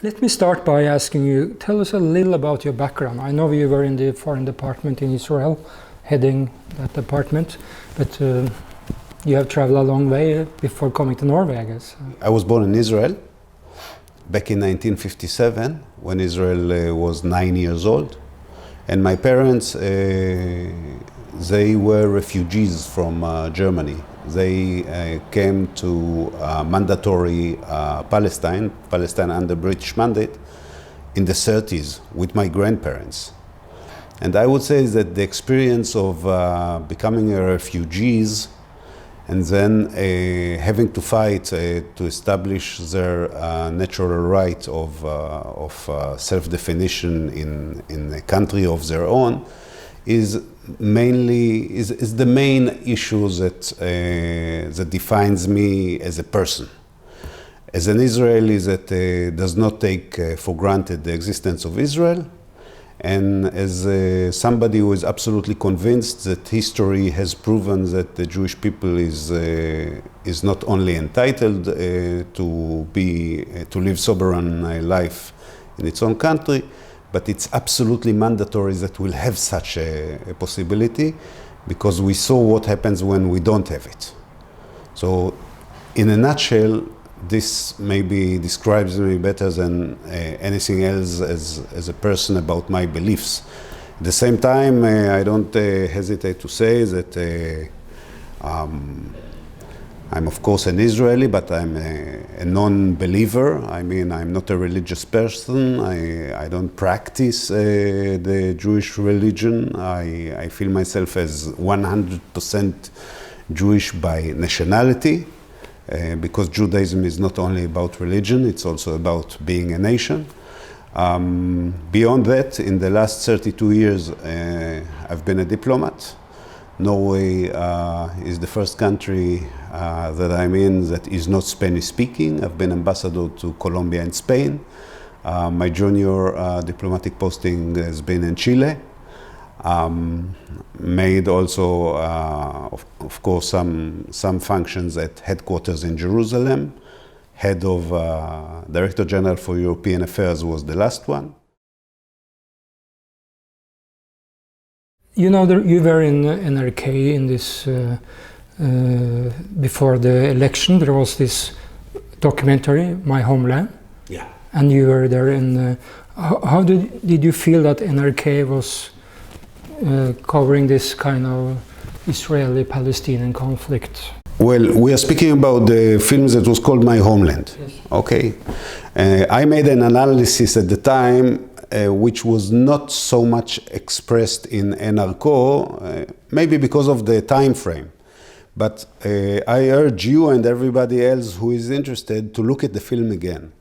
Let me start by asking you, tell us a little about your background. I know you were in the foreign department in Israel, heading that department, but you have traveled a long way before coming to Norway, I guess. I was born in Israel back in 1957, when Israel was 9 years old. And my parents, they were refugees from Germany. They came to mandatory Palestine under British mandate, in the 30s with my grandparents. And I would say that the experience of becoming a refugees and then having to fight to establish their natural right of self-definition in a country of their own is the main issue that defines me as a person. As an Israeli that does not take for granted the existence of Israel, and as somebody who is absolutely convinced that history has proven that the Jewish people is not only entitled to live sovereign life in its own country, but it's absolutely mandatory that we'll have such a possibility, because we saw what happens when we don't have it. So, in a nutshell, this maybe describes me better than anything else as a person about my beliefs. At the same time, I don't hesitate to say that I'm of course an Israeli, but I'm a non-believer. I mean, I'm not a religious person. I don't practice the Jewish religion. I feel myself as 100% Jewish by nationality. Because Judaism is not only about religion, it's also about being a nation. Beyond that, in the last 32 years, I've been a diplomat. Norway is the first country that I'm in that is not Spanish speaking. I've been ambassador to Colombia and Spain. My junior diplomatic posting has been in Chile. Made also, of course, some functions at headquarters in Jerusalem. Head of Director General for European Affairs was the last one. You know, you were in NRK in this, before the election, there was this documentary, My Homeland. Yeah. And you were there in, how did you feel that NRK was covering this kind of Israeli-Palestinian conflict? Well, we are speaking about the film that was called My Homeland. Yes. Okay. I made an analysis at the time which was not so much expressed in NRK, maybe because of the time frame. But I urge you and everybody else who is interested to look at the film again.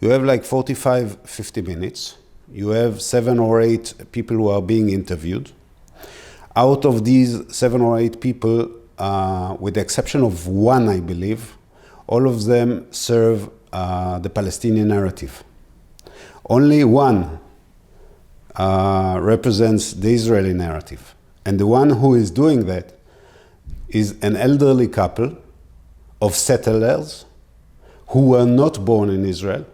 You have like 45, 50 minutes. You have 7 or 8 people who are being interviewed. Out of these 7 or 8 people, with the exception of one, I believe, all of them serve the Palestinian narrative. Only one represents the Israeli narrative. And the one who is doing that is an elderly couple of settlers who were not born in Israel.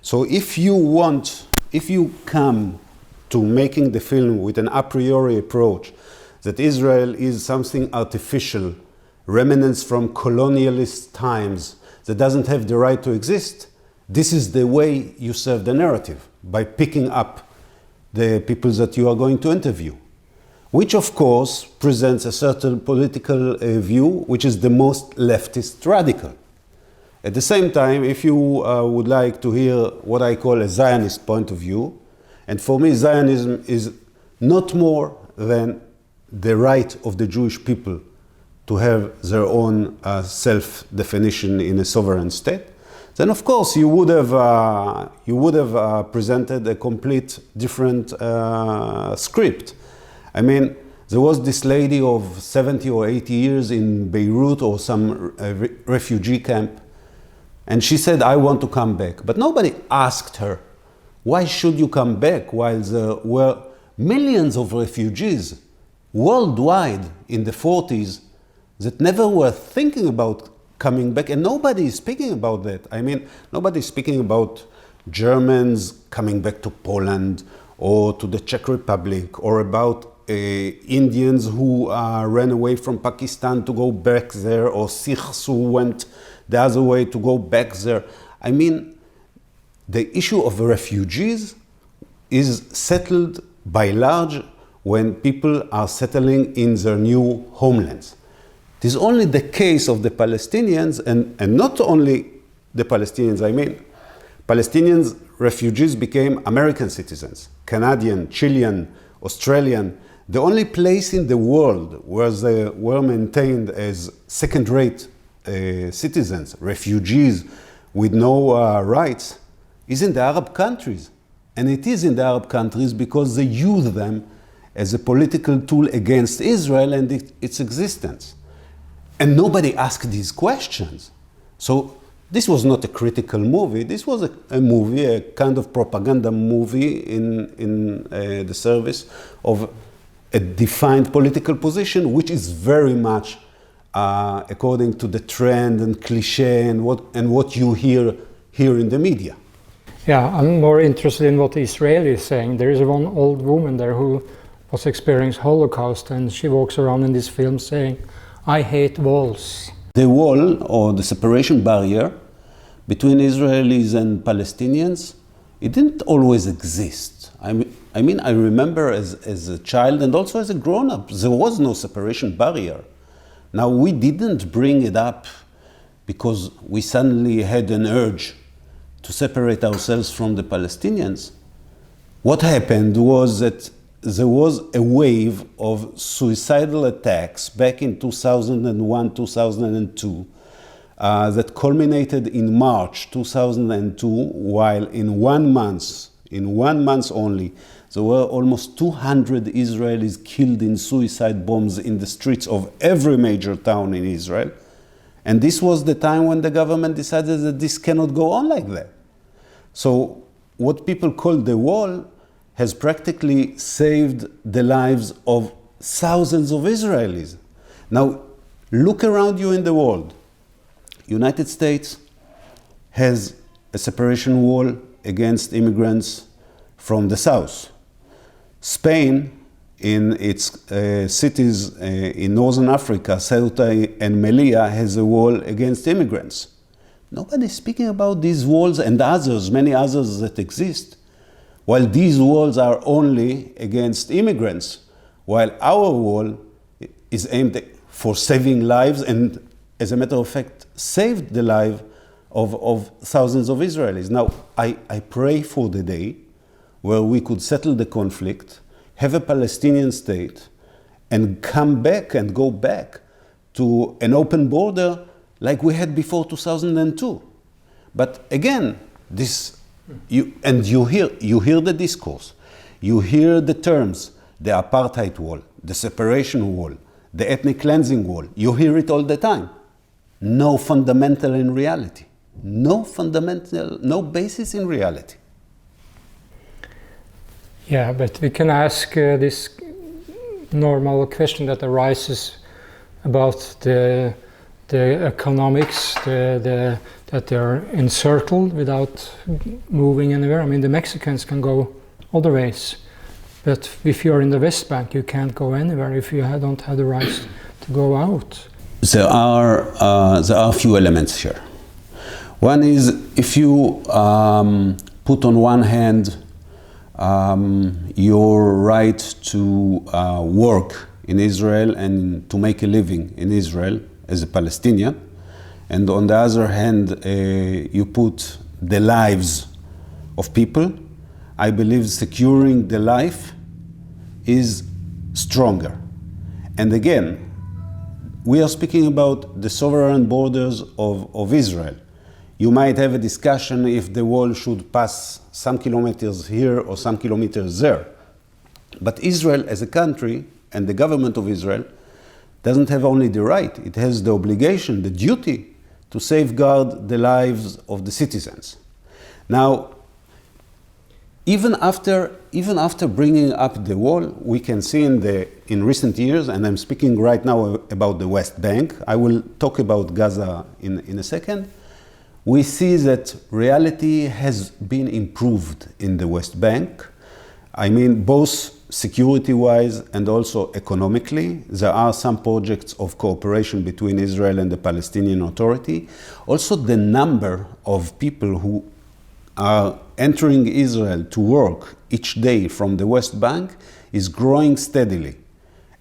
So if you come to making the film with an a priori approach that Israel is something artificial, remnants from colonialist times that doesn't have the right to exist, this is the way you serve the narrative, by picking up the people that you are going to interview, which of course presents a certain political view which is the most leftist radical. At the same time, if you would like to hear what I call a Zionist point of view, and for me Zionism is not more than the right of the Jewish people to have their own self-definition in a sovereign state, then of course you would have presented a complete different script. I mean, there was this lady of 70 or 80 years in Beirut or some refugee camp, and she said, I want to come back. But nobody asked her, why should you come back while there were millions of refugees worldwide in the 40s that never were thinking about coming back, and nobody is speaking about that. I mean, nobody is speaking about Germans coming back to Poland or to the Czech Republic, or about Indians who ran away from Pakistan to go back there, or Sikhs who went the other way to go back there. I mean, the issue of refugees is settled by large when people are settling in their new homelands. It is only the case of the Palestinians, and not only the Palestinians, I mean, Palestinians refugees became American citizens, Canadian, Chilean, Australian. The only place in the world where they were maintained as second-rate citizens, refugees with no rights, is in the Arab countries. And it is in the Arab countries because they use them as a political tool against Israel and its existence. And nobody asked these questions. So this was not a critical movie. This was a movie, a kind of propaganda movie in the service of a defined political position, which is very much according to the trend and cliche and what you hear in the media. Yeah, I'm more interested in what the Israeli is saying. There is one old woman there who was experiencing Holocaust, and she walks around in this film saying, "I hate walls." The wall, or the separation barrier between Israelis and Palestinians, it didn't always exist. I mean, I remember as a child and also as a grown-up, there was no separation barrier. Now, we didn't bring it up because we suddenly had an urge to separate ourselves from the Palestinians. What happened was that there was a wave of suicidal attacks back in 2001, 2002, that culminated in March 2002, while in 1 month only, there were almost 200 Israelis killed in suicide bombs in the streets of every major town in Israel. And this was the time when the government decided that this cannot go on like that. So what people call the wall has practically saved the lives of thousands of Israelis. Now, look around you in the world. United States has a separation wall against immigrants from the south. Spain, in its cities in northern Africa, Ceuta and Melilla, has a wall against immigrants. Nobody's speaking about these walls and others, many others that exist. While these walls are only against immigrants, while our wall is aimed for saving lives and, as a matter of fact, saved the life of thousands of Israelis. Now, I pray for the day where we could settle the conflict, have a Palestinian state, and come back and go back to an open border like we had before 2002. But again, you hear the discourse, you hear the terms, the apartheid wall, the separation wall, the ethnic cleansing wall. You hear it all the time. No fundamental in reality. No basis in reality. Yeah, but we can ask this normal question that arises about the economics, that they are encircled without moving anywhere. I mean, the Mexicans can go other ways, but if you're in the West Bank, you can't go anywhere if you don't have the rights to go out. There are a few elements here. One is, if you put on one hand your right to work in Israel and to make a living in Israel as a Palestinian, and on the other hand you put the lives of people, I believe securing the life is stronger. And again, we are speaking about the sovereign borders of Israel. You might have a discussion if the wall should pass some kilometers here or some kilometers there. But Israel as a country and the government of Israel doesn't have only the right, it has the obligation, the duty to safeguard the lives of the citizens. Now, even after bringing up the wall, we can see in recent years, and I'm speaking right now about the West Bank, I will talk about Gaza in a second, we see that reality has been improved in the West Bank. I mean, both security-wise and also economically. There are some projects of cooperation between Israel and the Palestinian Authority. Also, the number of people who are entering Israel to work each day from the West Bank is growing steadily.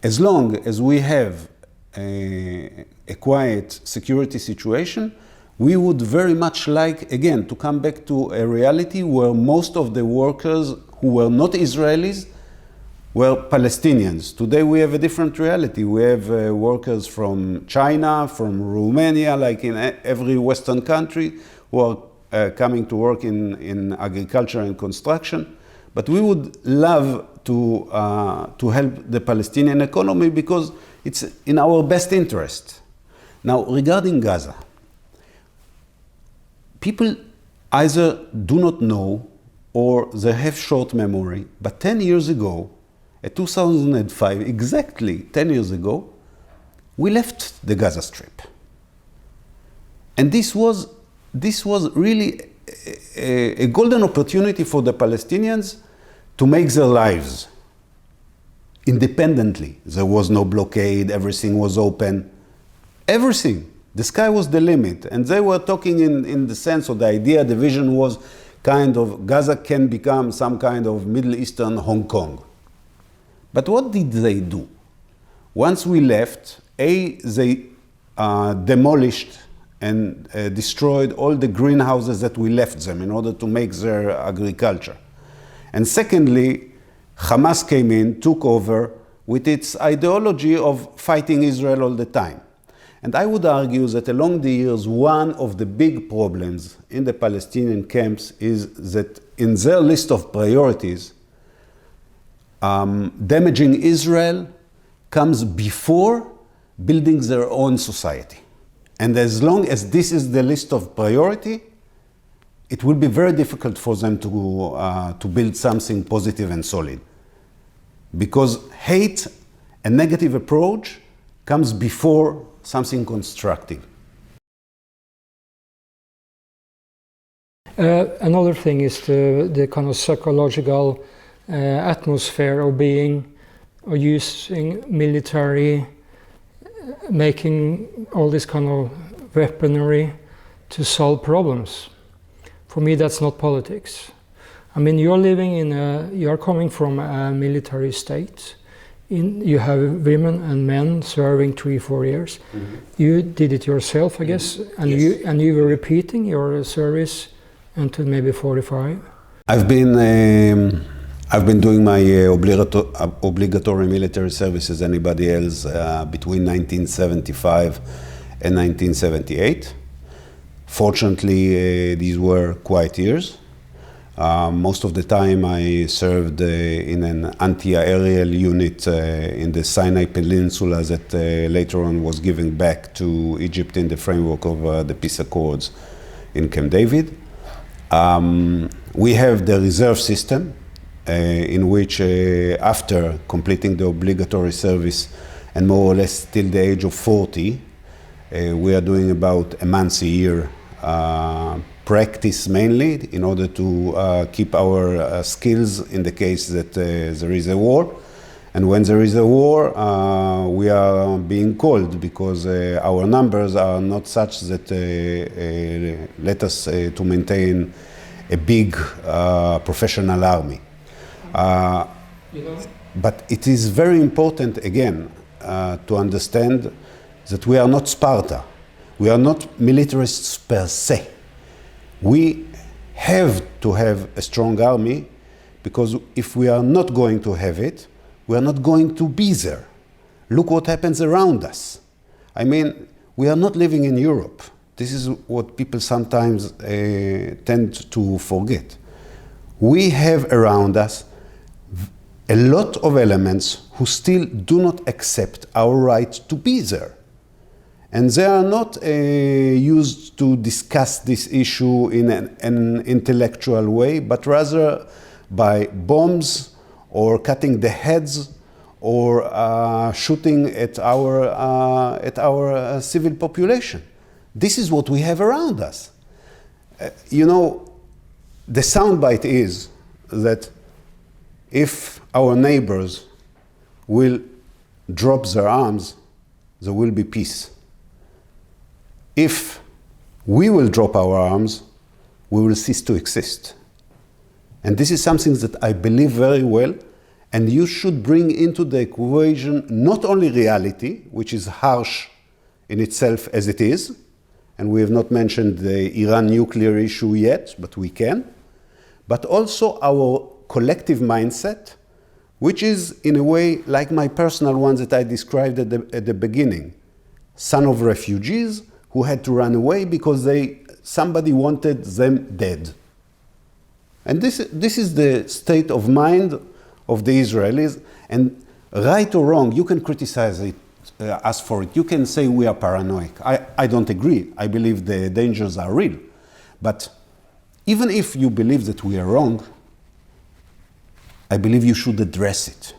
As long as we have a quiet security situation, we would very much like, again, to come back to a reality where most of the workers who were not Israelis were Palestinians. Today we have a different reality. We have workers from China, from Romania, like in every Western country, who are coming to work in agriculture and construction. But we would love to help the Palestinian economy because it's in our best interest. Now, regarding Gaza, people either do not know or they have short memory, but 10 years ago, in 2005, exactly 10 years ago, we left the Gaza Strip. And this was really a golden opportunity for the Palestinians to make their lives independently. There was no blockade, everything was open. Everything. The sky was the limit. And they were talking in the sense of the idea, the vision was kind of Gaza can become some kind of Middle Eastern Hong Kong. But what did they do? Once we left, they demolished and destroyed all the greenhouses that we left them in order to make their agriculture. And secondly, Hamas came in, took over with its ideology of fighting Israel all the time. And I would argue that along the years, one of the big problems in the Palestinian camps is that in their list of priorities, damaging Israel comes before building their own society. And as long as this is the list of priority, it will be very difficult for them to build something positive and solid. Because hate and negative approach comes before something constructive. Another thing is the kind of psychological atmosphere of being or using military, making all this kind of weaponry to solve problems. For me, that's not politics. I mean, you're coming from a military state. You have women and men serving 3-4 years. Mm-hmm. You did it yourself, I guess, and yes. You were repeating your service until maybe 45. I've been doing my obligatory military service as anybody else between 1975 and 1978. Fortunately, these were quiet years. Most of the time I served in an anti-aerial unit in the Sinai Peninsula that later on was given back to Egypt in the framework of the peace accords in Camp David. We have the reserve system in which after completing the obligatory service and more or less till the age of 40, we are doing about a month a year practice mainly in order to keep our skills in the case that there is a war. And when there is a war, we are being called because our numbers are not such that let us to maintain a big professional army. But it is very important, again, to understand that we are not Sparta. We are not militarists per se. We have to have a strong army because if we are not going to have it, we are not going to be there. Look what happens around us. I mean, we are not living in Europe. This is what people sometimes tend to forget. We have around us a lot of elements who still do not accept our right to be there. And they are not used to discuss this issue in an intellectual way, but rather by bombs or cutting the heads or shooting at our civil population. This is what we have around us. You know, the soundbite is that if our neighbors will drop their arms, there will be peace. If we will drop our arms, we will cease to exist. And this is something that I believe very well, and you should bring into the equation not only reality, which is harsh in itself as it is, and we have not mentioned the Iran nuclear issue yet, but we can, but also our collective mindset, which is in a way like my personal one that I described at the beginning. Son of refugees who had to run away because somebody wanted them dead. And this is the state of mind of the Israelis, and right or wrong, you can criticize us for it. You can say we are paranoid. I don't agree. I believe the dangers are real. But even if you believe that we are wrong, I believe you should address it.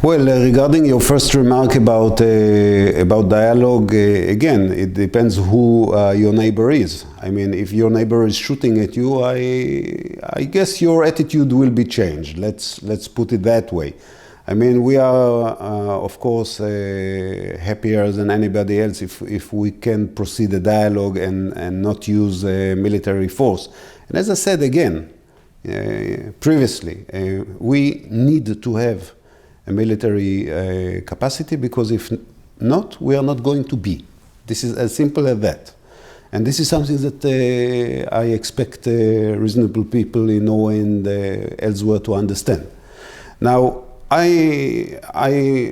Well, regarding your first remark about dialogue, again, it depends who your neighbor is. I mean, if your neighbor is shooting at you, I guess your attitude will be changed. Let's put it that way. I mean, we are, of course, happier than anybody else if we can proceed a dialogue and not use military force. And as I said again, previously, we need to have a military capacity, because if not, we are not going to be. This is as simple as that. And this is something that I expect reasonable people in Norway and elsewhere to understand. Now, I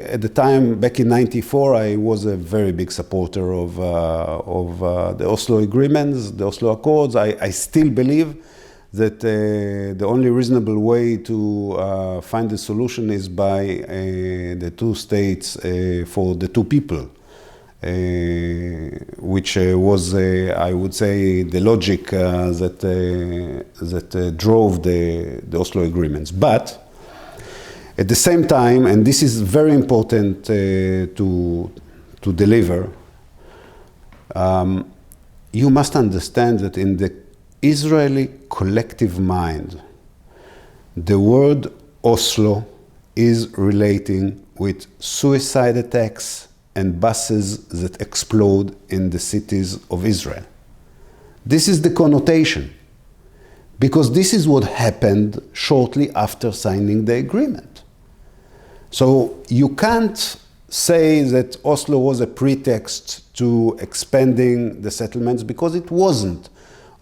at the time, back in '94, I was a very big supporter of the Oslo Agreements, the Oslo Accords. I still believe that the only reasonable way to find a solution is by the two states for the two people, which was, I would say, the logic that drove the Oslo Agreements. But at the same time, and this is very important to deliver, you must understand that in the Israeli collective mind, the word Oslo is relating with suicide attacks and buses that explode in the cities of Israel. This is the connotation, because this is what happened shortly after signing the agreement. So you can't say that Oslo was a pretext to expanding the settlements, because it wasn't.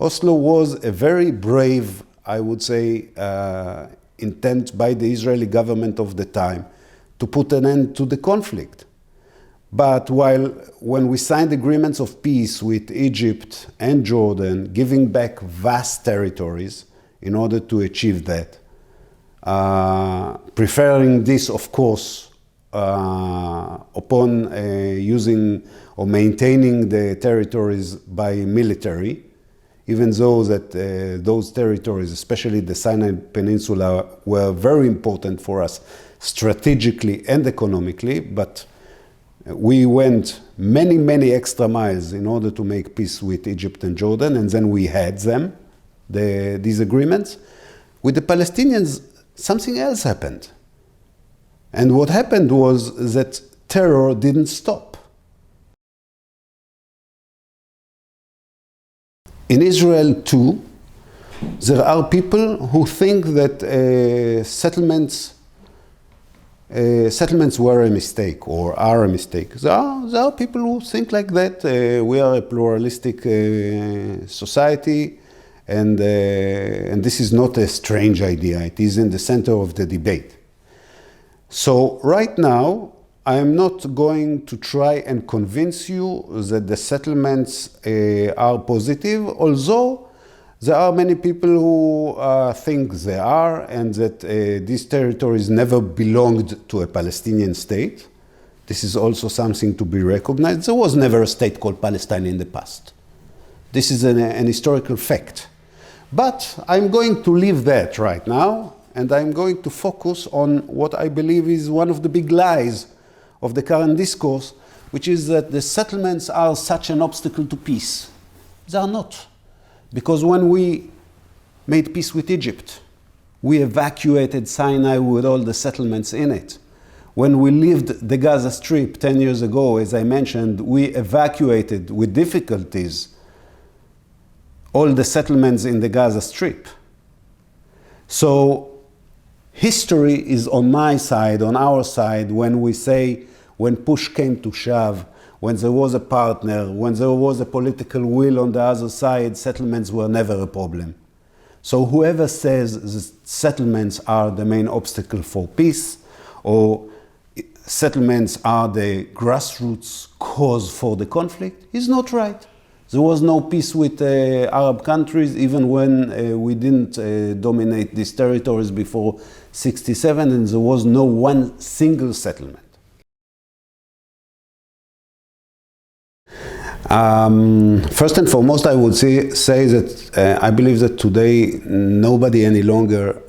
Oslo was a very brave, I would say, intent by the Israeli government of the time to put an end to the conflict. But when we signed agreements of peace with Egypt and Jordan, giving back vast territories in order to achieve that, preferring this, of course, upon using or maintaining the territories by military, even though that those territories, especially the Sinai Peninsula, were very important for us strategically and economically, but we went many, many extra miles in order to make peace with Egypt and Jordan, and then we had them, these agreements. With the Palestinians, something else happened. And what happened was that terror didn't stop. In Israel, too, there are people who think that settlements were a mistake or are a mistake. There are people who think like that. We are a pluralistic society, and this is not a strange idea. It is in the center of the debate. So right now, I am not going to try and convince you that the settlements are positive, although there are many people who think they are, and that these territories never belonged to a Palestinian state. This is also something to be recognized. There was never a state called Palestine in the past. This is an historical fact. But I'm going to leave that right now, and I'm going to focus on what I believe is one of the big lies of the current discourse, which is that the settlements are such an obstacle to peace. They are not. Because when we made peace with Egypt, we evacuated Sinai with all the settlements in it. When we left the Gaza Strip 10 years ago, as I mentioned, we evacuated with difficulties all the settlements in the Gaza Strip. So history is on my side, on our side, when we say, when push came to shove, when there was a partner, when there was a political will on the other side, settlements were never a problem. So whoever says that settlements are the main obstacle for peace, or settlements are the grassroots cause for the conflict, is not right. There was no peace with Arab countries, even when we didn't dominate these territories before 67, and there was no one single settlement. First and foremost, I would say that I believe that today nobody any longer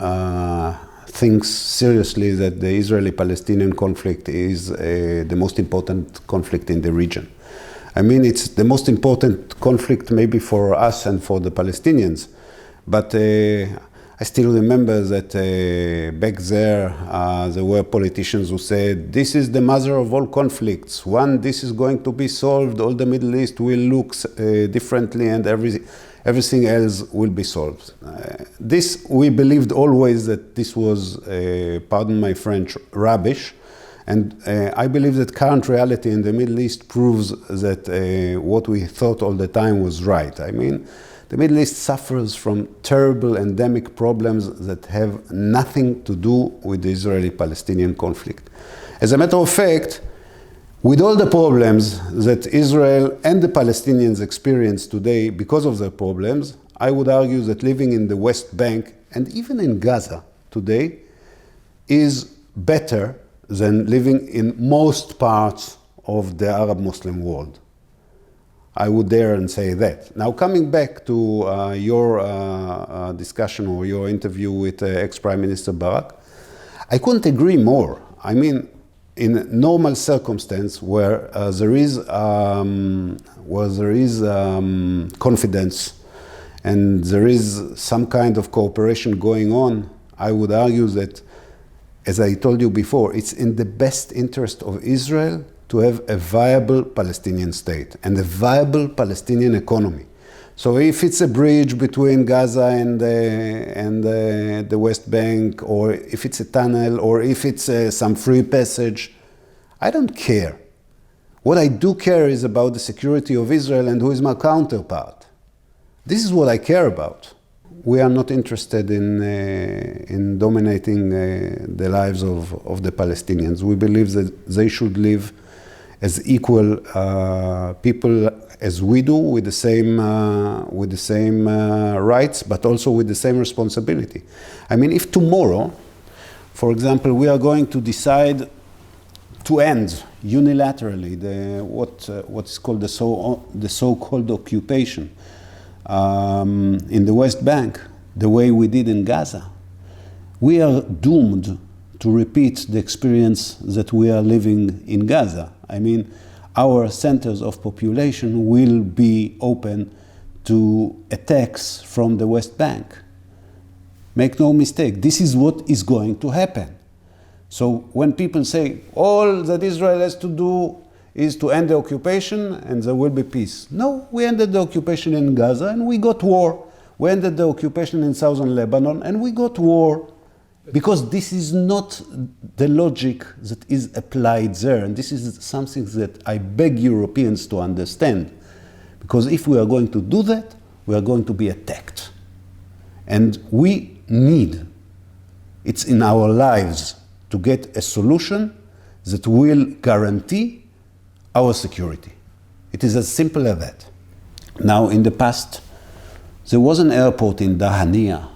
thinks seriously that the Israeli-Palestinian conflict is the most important conflict in the region. I mean, it's the most important conflict maybe for us and for the Palestinians, but I still remember that back there were politicians who said, this is the mother of all conflicts. One, this is going to be solved, all the Middle East will look differently, and everything else will be solved. This, we believed always that this was, pardon my French, rubbish. And I believe that current reality in the Middle East proves that what we thought all the time was right. I mean, the Middle East suffers from terrible endemic problems that have nothing to do with the Israeli-Palestinian conflict. As a matter of fact, with all the problems that Israel and the Palestinians experience today because of their problems, I would argue that living in the West Bank and even in Gaza today is better than living in most parts of the Arab Muslim world. I would dare and say that. Now, coming back to your discussion or your interview with ex-Prime Minister Barak, I couldn't agree more. I mean, in normal circumstance where there is confidence and there is some kind of cooperation going on, I would argue that, as I told you before, it's in the best interest of Israel to have a viable Palestinian state and a viable Palestinian economy. So if it's a bridge between Gaza and the West Bank, or if it's a tunnel, or if it's some free passage, I don't care. What I do care is about the security of Israel and who is my counterpart. This is what I care about. We are not interested in dominating the lives of the Palestinians. We believe that they should live as equal people as we do, with the same rights, but also with the same responsibility. I mean, if tomorrow, for example, we are going to decide to end unilaterally what is called the so-called occupation in the West Bank, the way we did in Gaza, we are doomed to repeat the experience that we are living in Gaza. I mean, our centers of population will be open to attacks from the West Bank. Make no mistake, this is what is going to happen. So when people say, all that Israel has to do is to end the occupation and there will be peace. No, we ended the occupation in Gaza and we got war. We ended the occupation in southern Lebanon and we got war. Because this is not the logic that is applied there. And this is something that I beg Europeans to understand. Because if we are going to do that, we are going to be attacked. And we need, it's in our lives, to get a solution that will guarantee our security. It is as simple as that. Now, in the past, there was an airport in Dahania,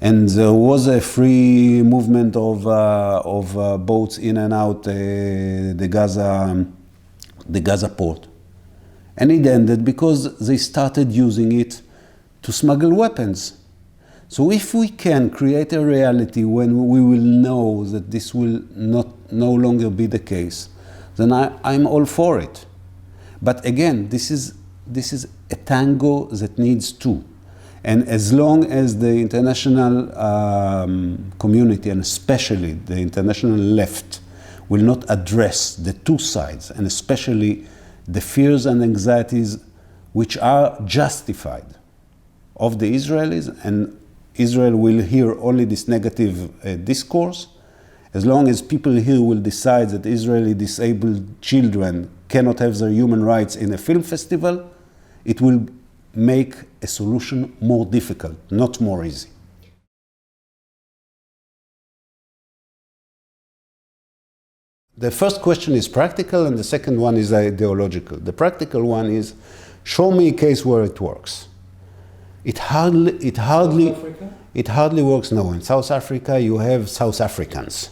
and there was a free movement of boats in and out the Gaza port. And it ended because they started using it to smuggle weapons. So if we can create a reality when we will know that this will no longer be the case, then I'm all for it. But again, this is a tango that needs two. And as long as the international community, and especially the international left, will not address the two sides, and especially the fears and anxieties which are justified of the Israelis, and Israel will hear only this negative discourse, as long as people here will decide that Israeli disabled children cannot have their human rights in a film festival, it will make a solution more difficult, not more easy. The first question is practical, and the second one is ideological. The practical one is, show me a case where it works. It hardly works now. In South Africa, you have South Africans.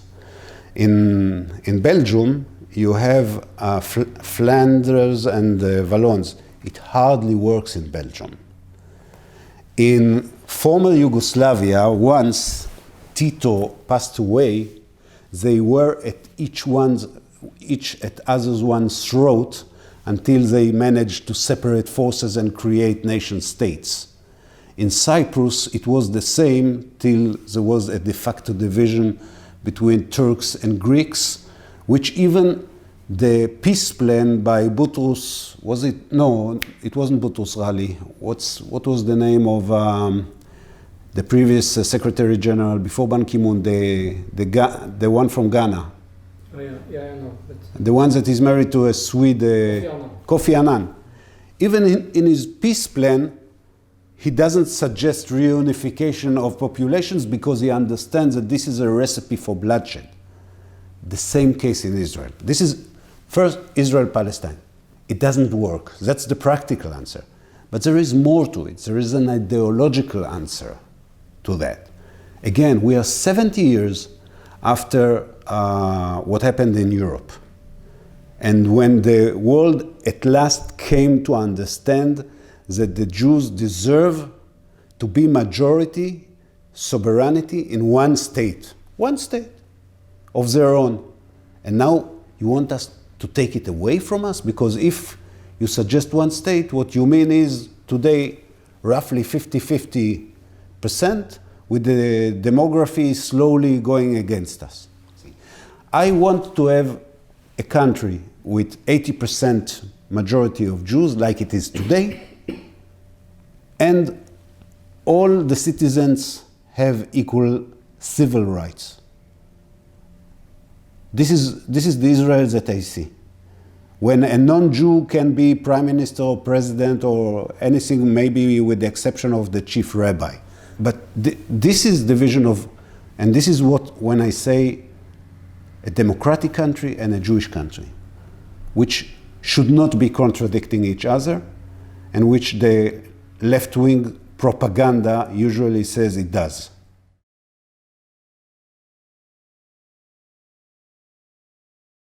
In Belgium, you have Flanders and Wallons. It hardly works in Belgium. In former Yugoslavia, once Tito passed away, they were at each at other's one's throat until they managed to separate forces and create nation states. In Cyprus, it was the same till there was a de facto division between Turks and Greeks, which even the peace plan by Boutros, was it? No, it wasn't Boutros Ghali. What was the name of the previous Secretary General before Ban Ki-moon, the one from Ghana? Oh yeah, I know. But the one that is married to a Swede, Kofi Annan. Even in his peace plan, he doesn't suggest reunification of populations because he understands that this is a recipe for bloodshed. The same case in Israel. This is first Israel-Palestine. It doesn't work. That's the practical answer. But there is more to it. There is an ideological answer to that. Again, we are 70 years after what happened in Europe. And when the world at last came to understand that the Jews deserve to be majority, sovereignty in one state of their own. And now you want us to take it away from us? Because if you suggest one state, what you mean is today roughly 50-50%, with the demography slowly going against us. I want to have a country with 80% majority of Jews like it is today, and all the citizens have equal civil rights. This is the Israel that I see. When a non-Jew can be prime minister or president or anything, maybe with the exception of the chief rabbi. But this is the vision of, and this is what, when I say a democratic country and a Jewish country, which should not be contradicting each other, and which the left-wing propaganda usually says it does.